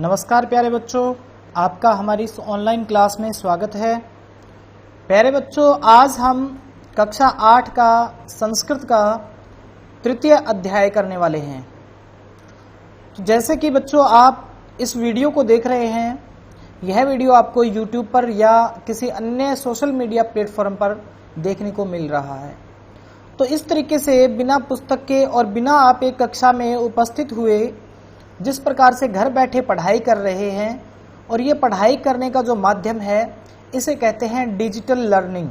नमस्कार प्यारे बच्चों, आपका हमारी इस ऑनलाइन क्लास में स्वागत है। प्यारे बच्चों, आज हम कक्षा 8 का संस्कृत का तृतीय अध्याय करने वाले हैं। तो जैसे कि बच्चों आप इस वीडियो को देख रहे हैं, यह वीडियो आपको YouTube पर या किसी अन्य सोशल मीडिया प्लेटफॉर्म पर देखने को मिल रहा है। तो इस तरीके से बिना पुस्तक के और बिना आप एक कक्षा में उपस्थित हुए जिस प्रकार से घर बैठे पढ़ाई कर रहे हैं, और ये पढ़ाई करने का जो माध्यम है इसे कहते हैं डिजिटल लर्निंग।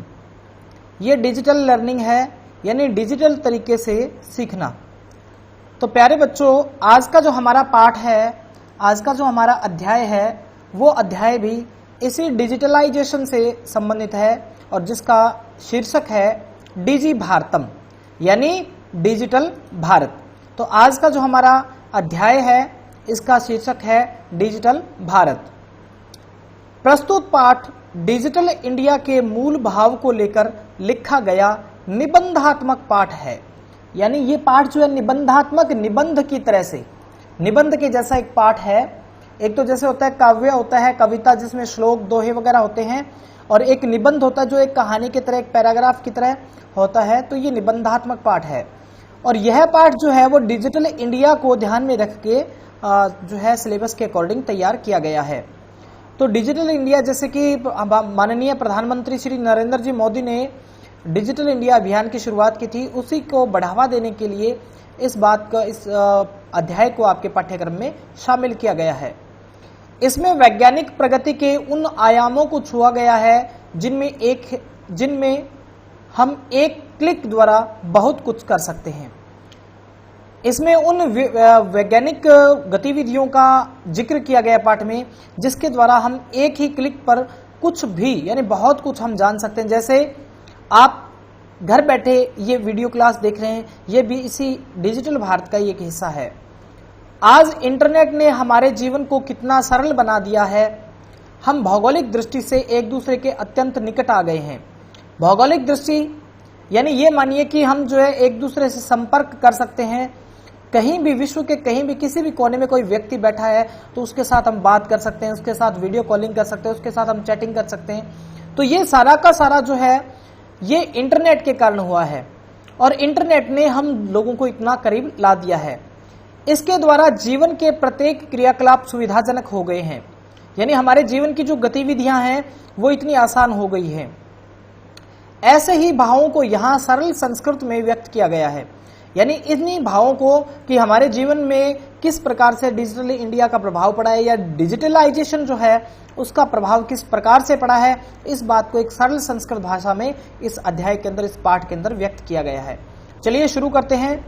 ये डिजिटल लर्निंग है, यानी डिजिटल तरीके से सीखना। तो प्यारे बच्चों, आज का जो हमारा पाठ है, आज का जो हमारा अध्याय है, वो अध्याय भी इसी डिजिटलाइजेशन से संबंधित है और जिसका शीर्षक है डिजी भारतम, यानी डिजिटल भारत। तो आज का जो हमारा अध्याय है इसका शीर्षक है डिजिटल भारत। प्रस्तुत पाठ डिजिटल इंडिया के मूल भाव को लेकर लिखा गया निबंधात्मक पाठ है। यानी ये पाठ जो है निबंधात्मक, निबंध की तरह से, निबंध के जैसा एक पाठ है। एक तो जैसे होता है काव्य, होता है कविता जिसमें श्लोक दोहे वगैरह होते हैं, और एक निबंध होता है जो एक कहानी की तरह, एक पैराग्राफ की तरह होता है। तो ये निबंधात्मक पाठ है, और यह पाठ जो है वो डिजिटल इंडिया को ध्यान में रख के जो है सिलेबस के अकॉर्डिंग तैयार किया गया है। तो डिजिटल इंडिया, जैसे कि माननीय प्रधानमंत्री श्री नरेंद्र जी मोदी ने डिजिटल इंडिया अभियान की शुरुआत की थी, उसी को बढ़ावा देने के लिए इस बात का, इस अध्याय को आपके पाठ्यक्रम में शामिल किया गया है। इसमें वैज्ञानिक प्रगति के उन आयामों को छुआ गया है जिनमें हम एक क्लिक द्वारा बहुत कुछ कर सकते हैं। इसमें उन वैज्ञानिक गतिविधियों का जिक्र किया गया पाठ में, जिसके द्वारा हम एक ही क्लिक पर कुछ भी, यानी बहुत कुछ हम जान सकते हैं। जैसे आप घर बैठे ये वीडियो क्लास देख रहे हैं, ये भी इसी डिजिटल भारत का एक हिस्सा है। आज इंटरनेट ने हमारे जीवन को कितना सरल बना दिया है। हम भौगोलिक दृष्टि से एक दूसरे के अत्यंत निकट आ गए हैं। भौगोलिक दृष्टि यानी ये मानिए कि हम जो है एक दूसरे से संपर्क कर सकते हैं। कहीं भी, विश्व के कहीं भी, किसी भी कोने में कोई व्यक्ति बैठा है तो उसके साथ हम बात कर सकते हैं, उसके साथ वीडियो कॉलिंग कर सकते हैं, उसके साथ हम चैटिंग कर सकते हैं। तो ये सारा का सारा जो है ये इंटरनेट के कारण हुआ है, और इंटरनेट ने हम लोगों को इतना करीब ला दिया है। इसके द्वारा जीवन के प्रत्येक क्रियाकलाप सुविधाजनक हो गए हैं, यानी हमारे जीवन की जो गतिविधियां हैं वो इतनी आसान हो गई है। ऐसे ही भावों को यहाँ सरल संस्कृत में व्यक्त किया गया है, यानी इन्हीं भावों को कि हमारे जीवन में किस प्रकार से डिजिटल इंडिया का प्रभाव पड़ा है, या डिजिटलाइजेशन जो है उसका प्रभाव किस प्रकार से पड़ा है, इस बात को एक सरल संस्कृत भाषा में इस अध्याय के अंदर, इस पाठ के अंदर व्यक्त किया गया है। चलिए शुरू करते हैं।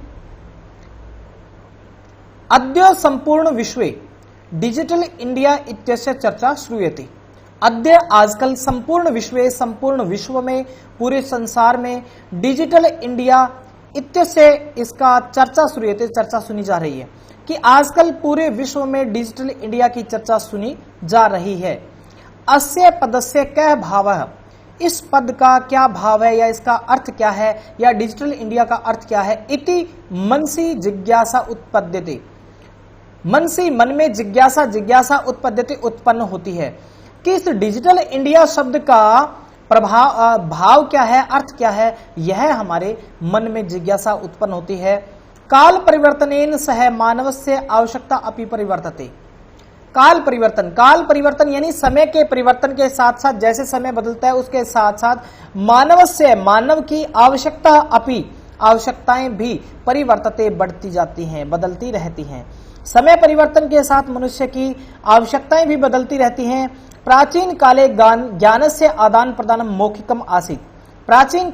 अद्य संपूर्ण विश्वे डिजिटल इंडिया इत्यस्य चर्चा श्रूयते। अद्य, आजकल, संपूर्ण विश्व में, पूरे संसार में डिजिटल इंडिया इत्यस्य, इसका चर्चा श्रूयते, चर्चा सुनी जा रही है कि आजकल पूरे विश्व में डिजिटल इंडिया की चर्चा सुनी जा रही है। अस्य पदस्य कः भावः, इस पद का क्या भाव है, या इसका अर्थ क्या है, या डिजिटल इंडिया का अर्थ क्या है। इति मनसि जिज्ञासा उत्पद्यते, मनसि, मन में जिज्ञासा उत्पद्यते, उत्पन्न होती है कि इस डिजिटल इंडिया शब्द का भाव क्या है, अर्थ क्या है, यह हमारे मन में जिज्ञासा उत्पन्न होती है। काल परिवर्तनेन सह मानवस्य आवश्यकता अपि परिवर्तते। काल परिवर्तन यानी समय के परिवर्तन के साथ साथ, जैसे समय बदलता है उसके साथ साथ मानव की आवश्यकता अपि, आवश्यकताएं भी परिवर्तते, बढ़ती जाती हैं, बदलती रहती हैं। समय परिवर्तन के साथ मनुष्य की आवश्यकताएं भी बदलती रहती हैं। प्राचीन काले ज्ञान से आदान प्रदान मौखिकम आसीत्। प्राचीन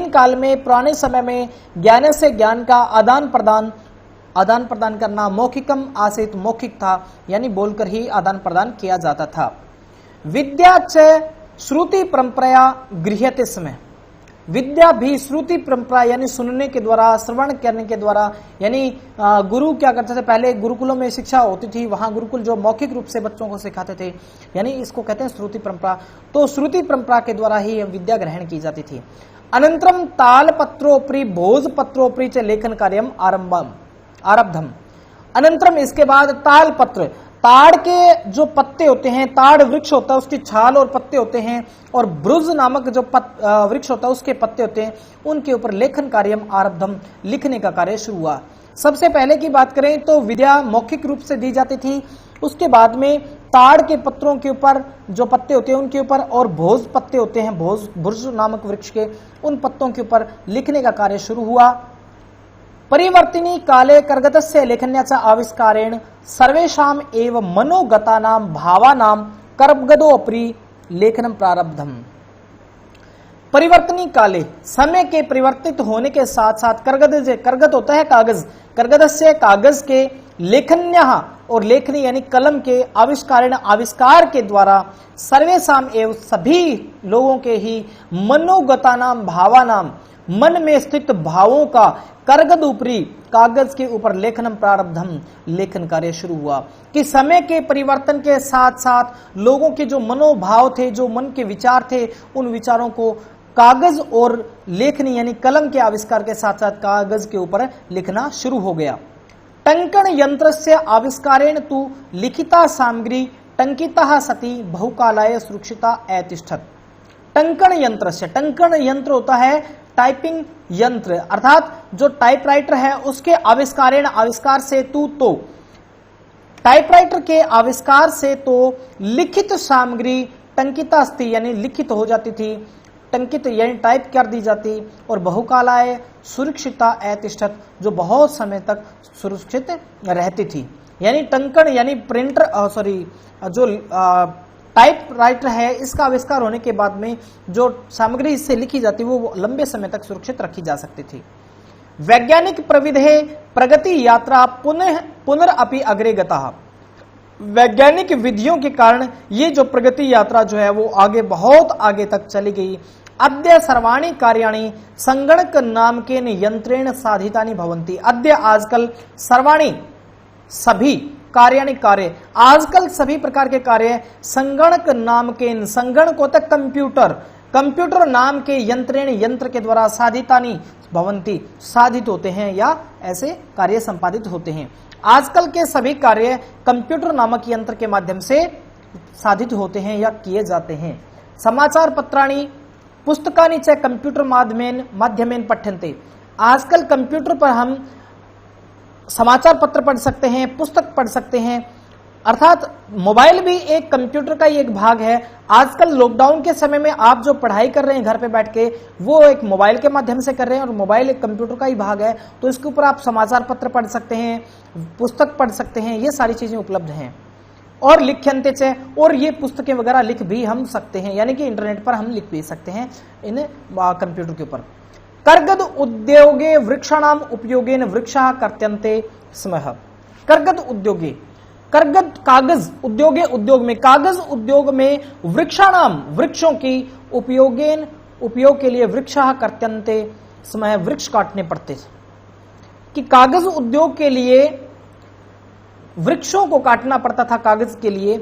काल में, पुराने समय में ज्ञान से ज्ञान का आदान प्रदान करना मौखिकम आसीत्, मौखिक था, यानी बोलकर ही आदान प्रदान किया जाता था। विद्या च श्रुति परंपरा गृह्यते स्म। विद्या भी श्रुति परंपरा यानी सुनने के द्वारा, श्रवण करने के द्वारा, यानी गुरु क्या करते थे, पहले गुरुकुलों में शिक्षा होती थी, वहां गुरुकुल जो मौखिक रूप से बच्चों को सिखाते थे, यानी इसको कहते हैं श्रुति परंपरा। तो श्रुति परंपरा के द्वारा ही विद्या ग्रहण की जाती थी। अनंतरम तालपत्रोपरि भोजपत्रोपरि च लेखन कार्यम आरब्धम। अनंतरम, इसके बाद ताड़ के जो पत्ते होते हैं, ताड़ वृक्ष होता है उसकी छाल और पत्ते होते हैं, और ब्रुज नामक जो वृक्ष होता है उसके पत्ते होते हैं, उनके ऊपर लेखन कार्यम आरब्धम, लिखने का कार्य शुरू हुआ। सबसे पहले की बात करें तो विद्या मौखिक रूप से दी जाती थी, उसके बाद में ताड़ के पत्रों के ऊपर जो पत्ते होते हैं उनके ऊपर, और भोज पत्ते होते हैं, भुर्ज नामक वृक्ष के, उन पत्तों के ऊपर लिखने का कार्य शुरू हुआ। परिवर्तिनी काले कर्गदस्य लेखन्याचा आविष्कारेण सर्वेषाम एव मनोगतानां भावानां कर्गदोपरि लेखनम प्रारब्धम। परिवर्तनी काले, समय के परिवर्तित होने के साथ साथ कर्गद होता है कागज, कर्गदस्य कागज के, लेखन्यः और लेखनी यानी कलम के, आविष्कारेण आविष्कार के द्वारा, सर्वेषाम एव सभी लोगों के ही, मनोगतानाम भावानाम मन में स्थित भावों का, कर्गद ऊपरी कागज के ऊपर लेखनम प्रारब्धम लेखन कार्य शुरू हुआ। कि समय के परिवर्तन के साथ साथ लोगों के जो मनोभाव थे, जो मन के विचार थे, उन विचारों को कागज और लेखनी यानी कलम के आविष्कार के साथ साथ कागज के ऊपर लिखना शुरू हो गया। टंकण यंत्र से आविष्कारेण तु लिखिता सामग्री टंकिता सती बहुकालाय सुरक्षिता अतिष्ठत। टंकण यंत्र से, टंकण यंत्र होता है टाइपिंग यंत्र, अर्थात जो टाइपराइटर है उसके आविष्कारेण, आविष्कार से तो टाइपराइटर के आविष्कार से तो लिखित सामग्री टंकिता अस्ति यानी लिखित हो जाती थी, टंकित यानी टाइप कर दी जाती, और बहुकालाय सुरक्षिता अतिष्ठत जो बहुत समय तक सुरक्षित रहती थी। यानी टंकण यानी प्रिंटर जो टाइप राइटर है, इसका आविष्कार होने के बाद में जो सामग्री इससे लिखी जाती वो लंबे समय तक सुरक्षित रखी जा सकती थी। वैज्ञानिक प्रविधे प्रगति यात्रा पुनरअपि अग्रे गतः। वैज्ञानिक विधियों के कारण ये जो प्रगति यात्रा जो है वो आगे बहुत आगे तक चली गई। अद्य सर्वाणि कार्याणि संगणक नामकेन यंत्रेण साधितानि भवन्ति। अद्य आजकल सर्वाणि सभी कार्याणि कार्य, आजकल सभी प्रकार के कार्य संगणक नाम के, संगणक होता है कंप्यूटर, कंप्यूटर नाम के यंत्रेण यंत्र के द्वारा साधितानि भवन्ति साधित होते हैं या ऐसे कार्य संपादित होते हैं। आजकल के सभी कार्य कंप्यूटर नामक यंत्र के माध्यम से साधित होते हैं या किए जाते हैं। समाचार पत्राणि पुस्तकानि च कंप्यूटर माध्यमेन पठ्यन्ते। आजकल कंप्यूटर पर हम समाचार पत्र पढ़ सकते हैं, पुस्तक पढ़ सकते हैं, अर्थात मोबाइल भी एक कंप्यूटर का ही एक भाग है। आजकल लॉकडाउन के समय में आप जो पढ़ाई कर रहे हैं घर पे बैठ के, वो एक मोबाइल के माध्यम से कर रहे हैं और मोबाइल एक कंप्यूटर का ही भाग है। तो इसके ऊपर आप समाचार पत्र पढ़ सकते हैं, पुस्तक पढ़ सकते हैं, ये सारी चीजें उपलब्ध हैं। और लिख्यन्ते च, और ये पुस्तकें वगैरह लिख भी हम सकते हैं, यानी कि इंटरनेट पर हम लिख भी सकते हैं इन कंप्यूटर के ऊपर। कर्गद उद्योगे वृक्षाणाम उपयोगेन वृक्षाः कर्त्यन्ते स्मः। कर्गद उद्योगे, कर्गद कागज उद्योगे, उद्योग में, कागज उद्योग में वृक्षाणाम वृक्षों की उपयोगेन उपयोग के लिए वृक्षाः कर्त्यन्ते स्मः वृक्ष काटने पड़ते। कि कागज उद्योग के लिए वृक्षों को काटना पड़ता था कागज के लिए।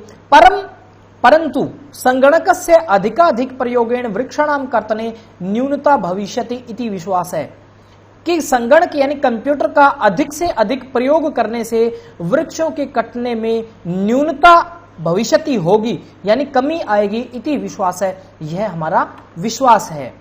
परंतु संगणकस्य अधिकाधिक प्रयोगेण वृक्षाणाम कर्तने न्यूनता भविष्यति इति विश्वास है। कि संगणक यानी कंप्यूटर का अधिक से अधिक प्रयोग करने से वृक्षों के कटने में न्यूनता भविष्यति होगी, यानी कमी आएगी, इति विश्वास है। यह हमारा विश्वास है,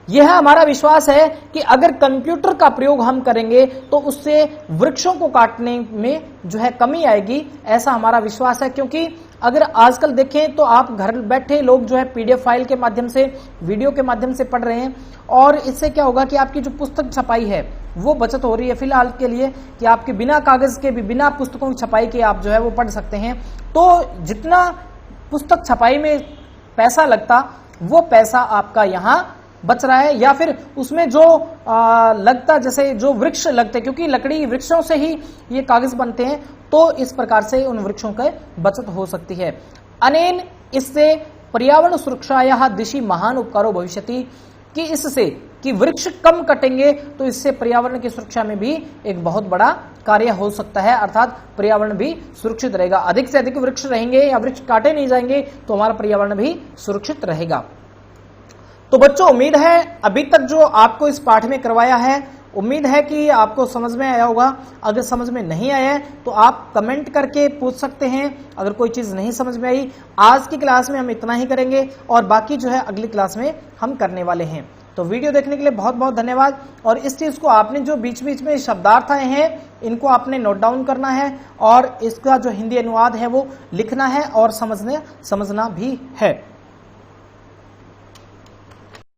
यह हमारा विश्वास है कि अगर कंप्यूटर का प्रयोग हम करेंगे तो उससे वृक्षों को काटने में जो है कमी आएगी, ऐसा हमारा विश्वास है। क्योंकि अगर आजकल देखें तो आप घर बैठे लोग जो है पीडीएफ फाइल के माध्यम से, वीडियो के माध्यम से पढ़ रहे हैं, और इससे क्या होगा कि आपकी जो पुस्तक छपाई है वो बचत हो रही है फिलहाल के लिए, कि आपके बिना कागज के भी, बिना पुस्तकों की छपाई के आप जो है वो पढ़ सकते हैं। तो जितना पुस्तक छपाई में पैसा लगता वो पैसा आपका यहाँ बच रहा है, या फिर उसमें जो लगता, जैसे जो वृक्ष लगते, क्योंकि लकड़ी वृक्षों से ही ये कागज बनते हैं, तो इस प्रकार से उन वृक्षों का बचत हो सकती है। अनेन, इससे पर्यावरण सुरक्षायाः दिशि महान उपकारो भविष्यति। कि इससे कि वृक्ष कम कटेंगे तो इससे पर्यावरण की सुरक्षा में भी एक बहुत बड़ा कार्य हो सकता है, अर्थात पर्यावरण भी सुरक्षित रहेगा। अधिक से अधिक वृक्ष रहेंगे या वृक्ष काटे नहीं जाएंगे तो हमारा पर्यावरण भी सुरक्षित रहेगा। तो बच्चों, उम्मीद है अभी तक जो आपको इस पाठ में करवाया है उम्मीद है कि आपको समझ में आया होगा। अगर समझ में नहीं आया है तो आप कमेंट करके पूछ सकते हैं। अगर कोई चीज नहीं समझ में आई, आज की क्लास में हम इतना ही करेंगे और बाकी जो है अगली क्लास में हम करने वाले हैं। तो वीडियो देखने के लिए बहुत बहुत धन्यवाद। और इस चीज को आपने जो बीच बीच में शब्दार्थ आए हैं इनको आपने नोट डाउन करना है और इसका जो हिंदी अनुवाद है वो लिखना है और समझना भी है।